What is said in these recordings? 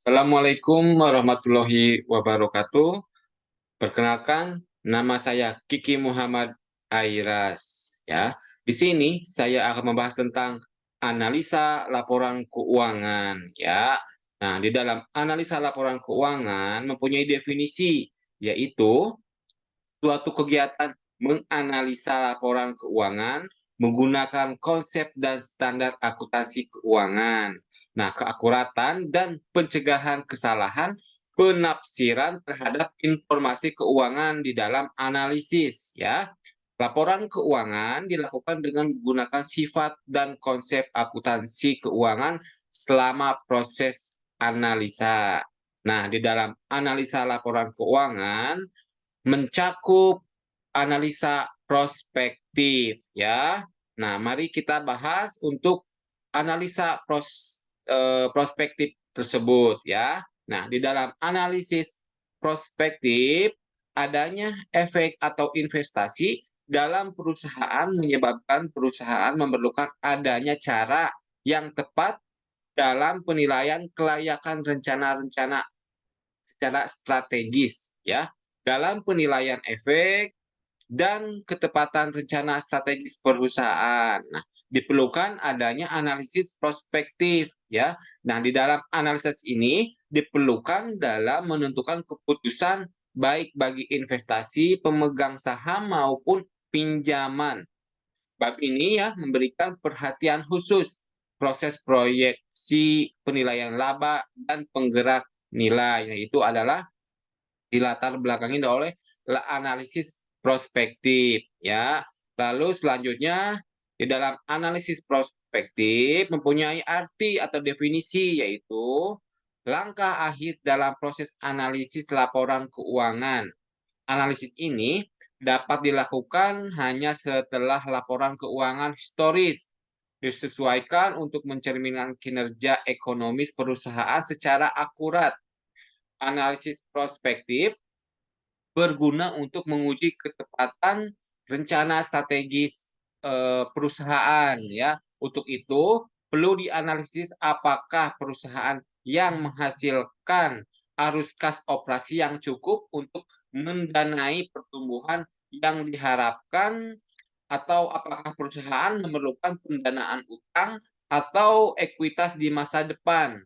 Assalamualaikum warahmatullahi wabarakatuh. Perkenalkan, nama saya Kiki Muhammad Airas. Ya, di sini saya akan membahas tentang analisa laporan keuangan. Ya, nah di dalam analisa laporan keuangan mempunyai definisi, yaitu suatu kegiatan menganalisa laporan keuangan menggunakan konsep dan standar akuntansi keuangan. Nah, keakuratan dan pencegahan kesalahan penafsiran terhadap informasi keuangan di dalam analisis, ya. Laporan keuangan dilakukan dengan menggunakan sifat dan konsep akuntansi keuangan selama proses analisa. Nah, di dalam analisa laporan keuangan mencakup analisa prospektif, ya. Nah, mari kita bahas untuk analisa prospektif tersebut, ya. Nah, di dalam analisis prospektif adanya efek atau investasi dalam perusahaan menyebabkan perusahaan memerlukan adanya cara yang tepat dalam penilaian kelayakan rencana-rencana secara strategis, ya. Dalam penilaian efek dan ketepatan rencana strategis perusahaan. Nah, diperlukan adanya analisis prospektif, ya. Nah, di dalam analisis ini diperlukan dalam menentukan keputusan baik bagi investasi, pemegang saham maupun pinjaman. Bab ini ya memberikan perhatian khusus proses proyeksi penilaian laba dan penggerak nilai. Yaitu adalah dilatar belakangi oleh analisis prospektif, ya. Lalu selanjutnya di dalam analisis prospektif mempunyai arti atau definisi, yaitu langkah akhir dalam proses analisis laporan keuangan. Analisis ini dapat dilakukan hanya setelah laporan keuangan historis disesuaikan untuk mencerminkan kinerja ekonomis perusahaan secara akurat. Analisis prospektif berguna untuk menguji ketepatan rencana strategis perusahaan, ya. Untuk itu perlu dianalisis apakah perusahaan yang menghasilkan arus kas operasi yang cukup untuk mendanai pertumbuhan yang diharapkan, atau apakah perusahaan memerlukan pendanaan utang atau ekuitas di masa depan,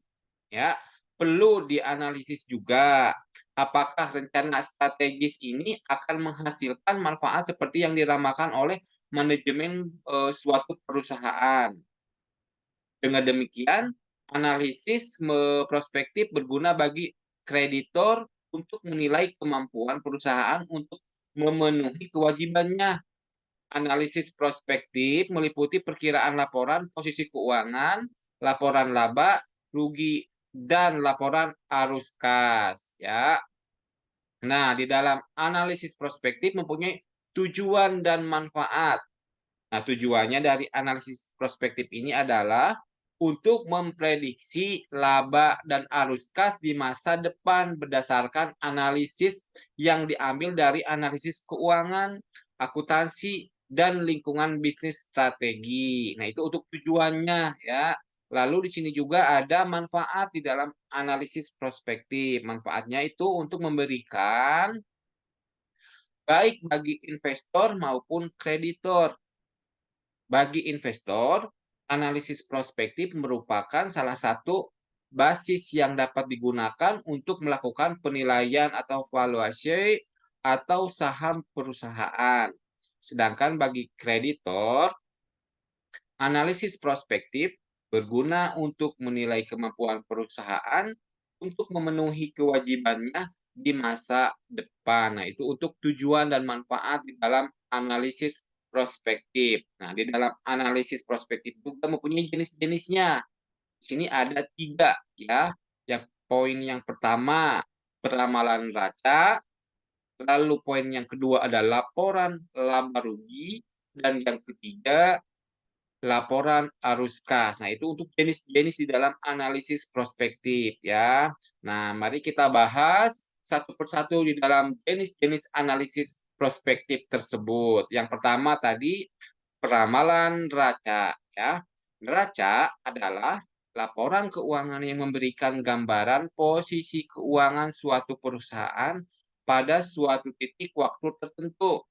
ya. Perlu dianalisis juga apakah rencana strategis ini akan menghasilkan manfaat seperti yang diramalkan oleh manajemen suatu perusahaan. Dengan demikian, analisis prospektif berguna bagi kreditor untuk menilai kemampuan perusahaan untuk memenuhi kewajibannya. Analisis prospektif meliputi perkiraan laporan posisi keuangan, laporan laba, rugi, dan laporan arus kas, ya. Nah, di dalam analisis prospektif mempunyai tujuan dan manfaat. Nah, tujuannya dari analisis prospektif ini adalah untuk memprediksi laba dan arus kas di masa depan berdasarkan analisis yang diambil dari analisis keuangan, akuntansi, dan lingkungan bisnis strategi. Nah, itu untuk tujuannya, ya. Lalu di sini juga ada manfaat di dalam analisis prospektif. Manfaatnya itu untuk memberikan baik bagi investor maupun kreditor. Bagi investor, analisis prospektif merupakan salah satu basis yang dapat digunakan untuk melakukan penilaian atau valuasi atau saham perusahaan. Sedangkan bagi kreditor, analisis prospektif berguna untuk menilai kemampuan perusahaan untuk memenuhi kewajibannya di masa depan. Nah, itu untuk tujuan dan manfaat di dalam analisis prospektif. Nah, di dalam analisis prospektif juga mempunyai jenis-jenisnya. Di sini ada 3, ya. Yang poin yang pertama, peramalan raca, lalu poin yang kedua ada laporan laba rugi, dan yang ketiga laporan arus kas. Nah, itu untuk jenis-jenis di dalam analisis prospektif, ya. Nah, mari kita bahas satu persatu di dalam jenis-jenis analisis prospektif tersebut. Yang pertama tadi peramalan neraca, ya. Neraca adalah laporan keuangan yang memberikan gambaran posisi keuangan suatu perusahaan pada suatu titik waktu tertentu.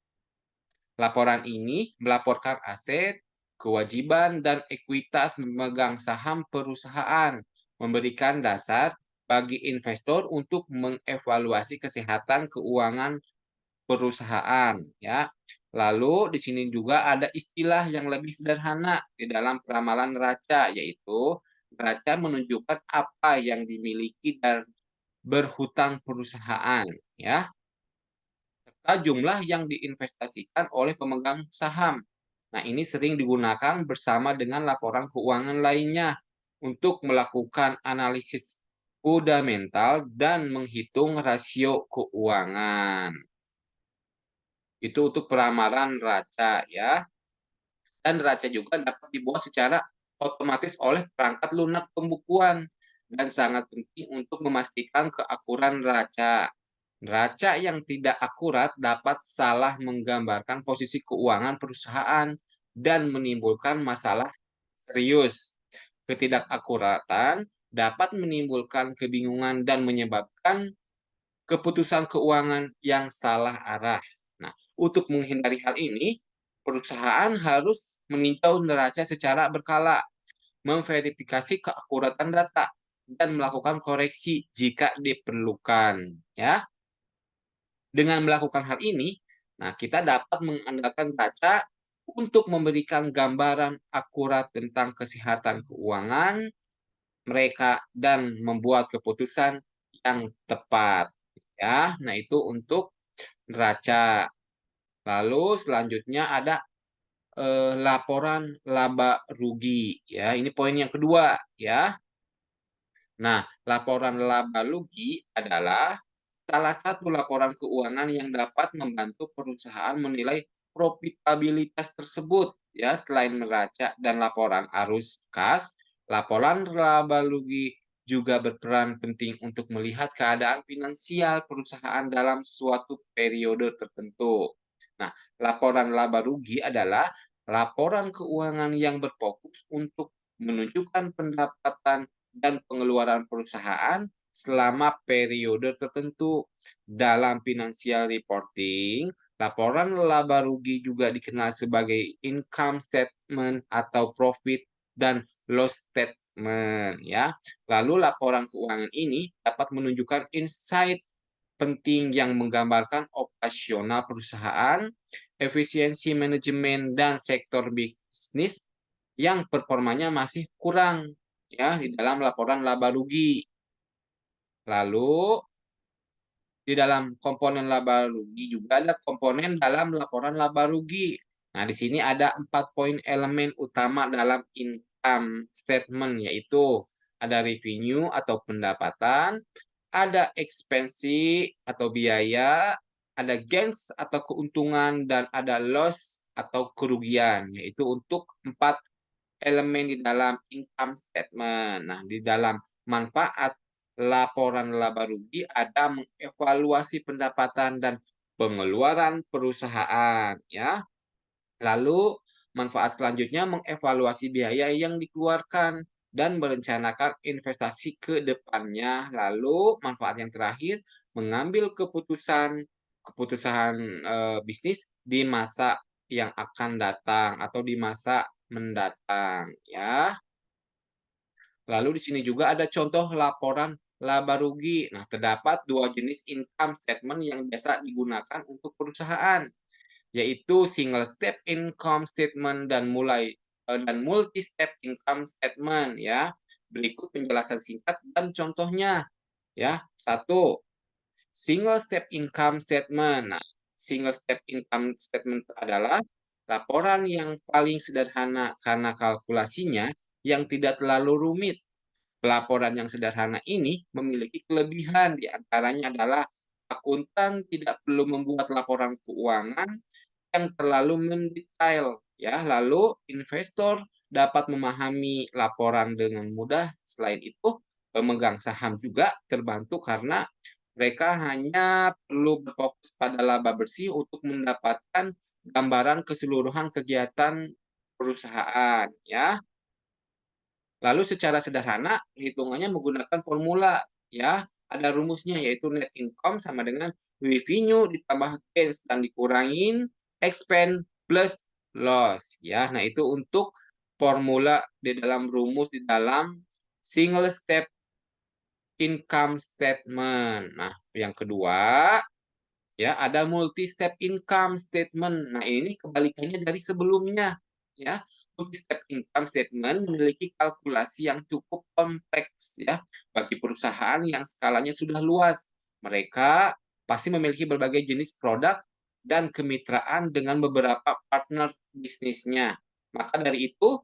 Laporan ini melaporkan aset, kewajiban, dan ekuitas memegang saham perusahaan, memberikan dasar bagi investor untuk mengevaluasi kesehatan keuangan perusahaan, ya. Lalu di sini juga ada istilah yang lebih sederhana di dalam peramalan neraca, yaitu neraca menunjukkan apa yang dimiliki dan berhutang perusahaan, ya, serta jumlah yang diinvestasikan oleh pemegang saham. Nah, ini sering digunakan bersama dengan laporan keuangan lainnya untuk melakukan analisis fundamental dan menghitung rasio keuangan. Itu untuk peramaran neraca, ya. Dan neraca juga dapat dibuat secara otomatis oleh perangkat lunak pembukuan dan sangat penting untuk memastikan keakuran neraca. Neraca yang tidak akurat dapat salah menggambarkan posisi keuangan perusahaan dan menimbulkan masalah serius. Ketidakakuratan dapat menimbulkan kebingungan dan menyebabkan keputusan keuangan yang salah arah. Nah, untuk menghindari hal ini, perusahaan harus meninjau neraca secara berkala, memverifikasi keakuratan data, dan melakukan koreksi jika diperlukan. Ya, dengan melakukan hal ini, nah kita dapat mengandalkan data untuk memberikan gambaran akurat tentang kesehatan keuangan mereka dan membuat keputusan yang tepat. Ya, nah itu untuk neraca. Lalu selanjutnya ada laporan laba rugi, ya. Ini poin yang kedua, ya. Nah, laporan laba rugi adalah salah satu laporan keuangan yang dapat membantu perusahaan menilai profitabilitas tersebut, ya. Selain neraca dan laporan arus kas, laporan laba rugi juga berperan penting untuk melihat keadaan finansial perusahaan dalam suatu periode tertentu. Nah, laporan laba rugi adalah laporan keuangan yang berfokus untuk menunjukkan pendapatan dan pengeluaran perusahaan selama periode tertentu. Dalam financial reporting, laporan laba rugi juga dikenal sebagai income statement atau profit dan loss statement, ya. Lalu laporan keuangan ini dapat menunjukkan insight penting yang menggambarkan operasional perusahaan, efisiensi manajemen dan sektor bisnis yang performanya masih kurang, ya, di dalam laporan laba rugi. Lalu di dalam komponen laba rugi juga ada komponen dalam laporan laba rugi. Nah, di sini ada 4 poin elemen utama dalam income statement, yaitu ada revenue atau pendapatan, ada ekspensi atau biaya, ada gains atau keuntungan, dan ada loss atau kerugian, yaitu untuk 4 elemen di dalam income statement. Nah, di dalam manfaat laporan laba rugi ada mengevaluasi pendapatan dan pengeluaran perusahaan, ya. Lalu manfaat selanjutnya mengevaluasi biaya yang dikeluarkan dan merencanakan investasi ke depannya. Lalu manfaat yang terakhir mengambil keputusan keputusan bisnis di masa yang akan datang atau di masa mendatang, ya. Lalu di sini juga ada contoh laporan laba rugi. Nah, terdapat dua jenis income statement yang biasa digunakan untuk perusahaan, yaitu single step income statement dan multi step income statement, ya. Berikut penjelasan singkat dan contohnya, ya. Satu, single step income statement. Nah, single step income statement adalah laporan yang paling sederhana karena kalkulasinya yang tidak terlalu rumit. Pelaporan yang sederhana ini memiliki kelebihan, di antaranya adalah akuntan tidak perlu membuat laporan keuangan yang terlalu mendetail, ya. Lalu investor dapat memahami laporan dengan mudah. Selain itu, pemegang saham juga terbantu karena mereka hanya perlu berfokus pada laba bersih untuk mendapatkan gambaran keseluruhan kegiatan perusahaan, ya. Lalu secara sederhana hitungannya menggunakan formula ya, ada rumusnya yaitu net income sama dengan revenue ditambah gains dan dikurangin expense plus loss ya. Nah, itu untuk formula di dalam rumus di dalam single step income statement. Nah, yang kedua ya ada multi step income statement. Nah, ini kebalikannya dari sebelumnya ya. Multi step income statement memiliki kalkulasi yang cukup kompleks ya bagi perusahaan yang skalanya sudah luas. Mereka pasti memiliki berbagai jenis produk dan kemitraan dengan beberapa partner bisnisnya. Maka dari itu,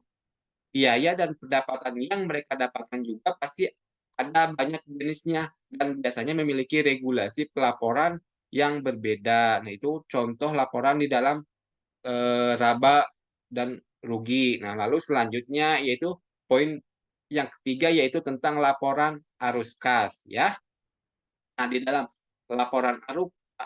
biaya dan pendapatan yang mereka dapatkan juga pasti ada banyak jenisnya dan biasanya memiliki regulasi pelaporan yang berbeda. Nah, itu contoh laporan di dalam raba dan rugi. Nah, lalu selanjutnya yaitu poin yang ketiga yaitu tentang laporan arus kas ya. Nah, di dalam laporan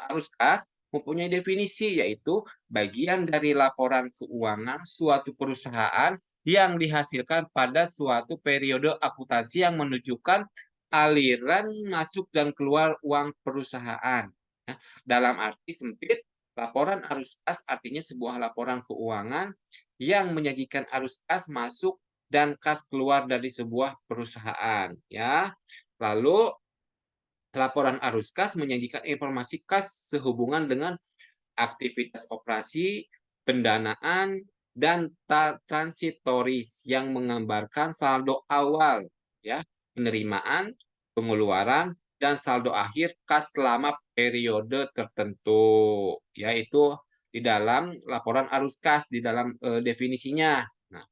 arus kas mempunyai definisi yaitu bagian dari laporan keuangan suatu perusahaan yang dihasilkan pada suatu periode akuntansi yang menunjukkan aliran masuk dan keluar uang perusahaan. Ya, dalam arti sempit, laporan arus kas artinya sebuah laporan keuangan yang menyajikan arus kas masuk dan kas keluar dari sebuah perusahaan. Ya, lalu laporan arus kas menyajikan informasi kas sehubungan dengan aktivitas operasi, pendanaan, dan transitoris yang menggambarkan saldo awal, ya, penerimaan, pengeluaran, dan saldo akhir kas selama periode tertentu, yaitu di dalam laporan arus kas di dalam definisinya. Nah,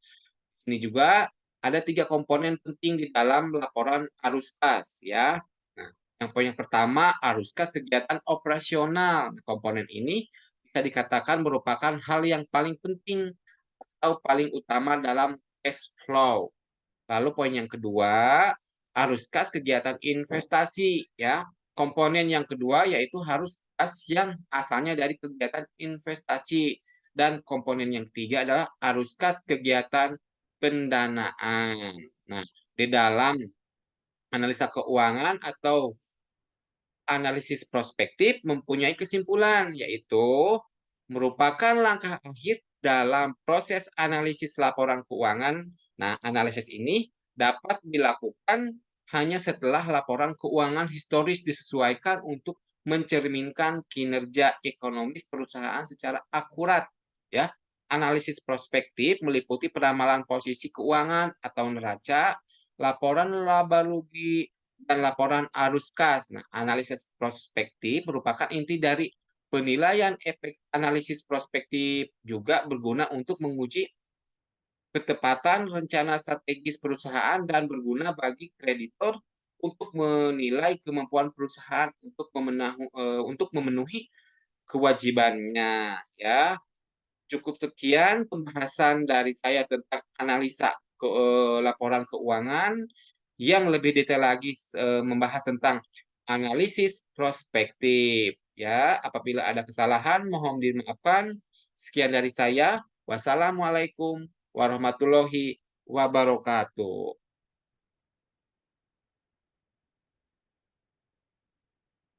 sini juga ada 3 komponen penting di dalam laporan arus kas ya. Nah, yang poin yang pertama arus kas kegiatan operasional. Komponen ini bisa dikatakan merupakan hal yang paling penting atau paling utama dalam cash flow. Lalu poin yang kedua, arus kas kegiatan investasi ya. Komponen yang kedua yaitu harus kas yang asalnya dari kegiatan investasi dan komponen yang ketiga adalah arus kas kegiatan pendanaan. Nah, di dalam analisa keuangan atau analisis prospektif mempunyai kesimpulan, yaitu merupakan langkah akhir dalam proses analisis laporan keuangan. Nah, analisis ini dapat dilakukan hanya setelah laporan keuangan historis disesuaikan untuk mencerminkan kinerja ekonomis perusahaan secara akurat. Ya, analisis prospektif meliputi peramalan posisi keuangan atau neraca, laporan laba rugi, dan laporan arus kas. Nah, analisis prospektif merupakan inti dari penilaian efek analisis prospektif juga berguna untuk menguji ketepatan rencana strategis perusahaan dan berguna bagi kreditor untuk menilai kemampuan perusahaan untuk memenuhi kewajibannya ya. Cukup sekian pembahasan dari saya tentang analisa laporan keuangan. Yang lebih detail lagi membahas tentang analisis prospektif. Ya, apabila ada kesalahan mohon dimaafkan. Sekian dari saya. Wassalamualaikum warahmatullahi wabarakatuh.